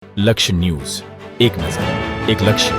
લક્ષ્ય ન્યૂઝ, એક નજર, એક લક્ષ્ય.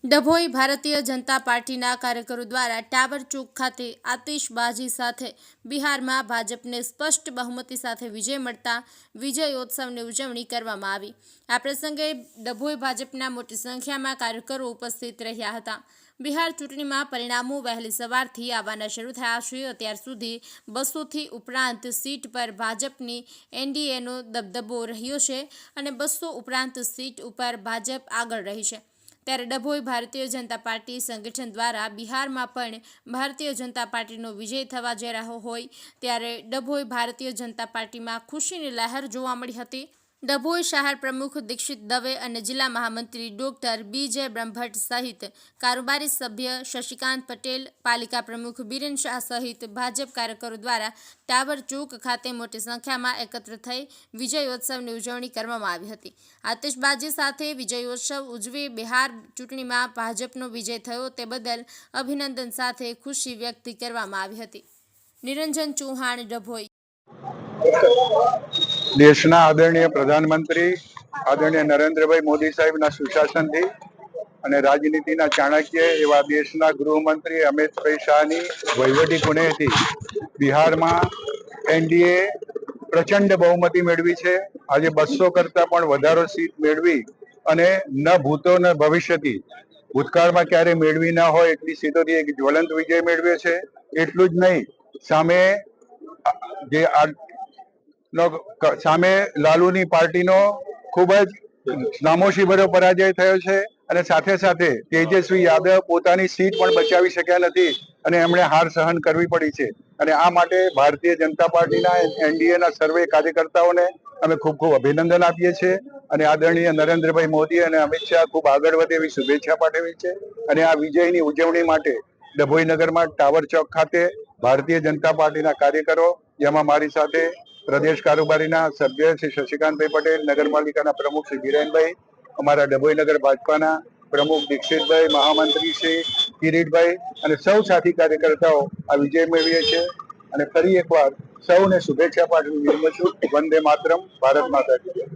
ડભોઈ ભારતીય જનતા પાર્ટીના કાર્યકરો દ્વારા ટાવર ચોક ખાતે આતિશબાજી સાથે બિહારમાં ભાજપને સ્પષ્ટ બહુમતી સાથે વિજય મળતા વિજયોત્સવની ઉજવણી કરવામાં આવી. આ પ્રસંગે ડભોઈ ભાજપના મોટી સંખ્યામાં કાર્યકરો ઉપસ્થિત રહ્યા હતા. બિહાર ચૂંટણીમાં પરિણામો વહેલી સવારથી આવવાના શરૂ થયા છે. અત્યાર સુધી 200થી ઉપરાંત સીટ પર ભાજપની એનડીએનો દબદબો રહ્યો છે અને 200 ઉપરાંત સીટ ઉપર ભાજપ આગળ રહી છે. ત્યારે ડભોઈ ભારતીય જનતા પાર્ટી સંગઠન દ્વારા બિહારમાં પણ ભારતીય જનતા પાર્ટીનો વિજય થવા જઈ રહ્યો હોય ત્યારે ડભોઈ ભારતીય જનતા પાર્ટીમાં ખુશીની લહેર જોવા મળી હતી. ડભોઈ શહેર પ્રમુખ દીક્ષિત દવે અને જિલ્લા મહામંત્રી ડોક્ટર બીજે બ્રહ્મભટ્ટ સહિત કારોબારી સભ્ય શશિકાંત પટેલ, પાલિકા પ્રમુખ બિરેન શાહ સહિત ભાજપ કાર્યકરો દ્વારા ટાવર ચોક ખાતે મોટી સંખ્યામાં એકત્ર થઈ વિજયોત્સવની ઉજવણી કરવામાં આવી હતી. આતિશબાજી સાથે વિજયોત્સવ ઉજવી બિહાર ચૂંટણીમાં ભાજપનો વિજય થયો તે બદલ અભિનંદન સાથે ખુશી વ્યક્ત કરવામાં આવી હતી. નિરંજન ચૌહાણ, ડભોઈ. દેશના આદરણીય પ્રધાનમંત્રી આદરણીય નરેન્દ્રભાઈ મોદી સાહેબના સુશાસનથી અને રાજનીતિના ચાણક્ય એવા દેશના ગૃહમંત્રી અમિતભાઈ શાહની વહીવટી કુનેહથી બિહારમાં એનડીએ પ્રચંડ બહુમતી મેળવી છે. આજે 200 કરતા પણ વધારે સીટ મેળવી અને ન ભૂતો ન ભવિષ્યથી ભૂતકાળમાં ક્યારે મેળવી ના હોય એટલી સીટોથી એક જ્વલંત વિજય મેળવ્યો છે. એટલું જ નહીં, સામે લાલુની પાર્ટીનો ખૂબ જ નામોશીભર્યો પરાજય થયો છે અને સાથે સાથે તેજસ્વી યાદવ પોતાની સીટ પણ બચાવી શક્યા નથી અને એમણે હાર સહન કરવી પડી છે. અને આ માટે ભારતીય જનતા પાર્ટીના એનડીએના સર્વે કાર્યકર્તાઓને અમે ખૂબ ખૂબ અભિનંદન આપીએ છીએ અને આદરણીય નરેન્દ્રભાઈ મોદી અને અમિત શાહ ખૂબ આગળ વધે એવી શુભેચ્છા પાઠવી છે. અને આ વિજયની ઉજવણી માટે ડભોઈ નગરમાં ટાવર ચોક ખાતે ભારતીય જનતા પાર્ટીના કાર્યકરો, જેમાં મારી સાથે પ્રદેશ કારોબારીના સભ્ય શ્રી શશિકાંતભાઈ પટેલ, નગરપાલિકાના પ્રમુખ શ્રી બીરેનભાઈ, અમારા ડભોઈ નગર ભાજપાના પ્રમુખ દીક્ષિતભાઈ, મહામંત્રી શ્રી કિરીટભાઈ અને સૌ સાથી કાર્યકર્તાઓ આ વિજય મેળવીએ છીએ. અને ફરી એકવાર સૌને શુભેચ્છા પાઠવી વિરમું છું. વંદે માતરમ, ભારત માતા કી જય.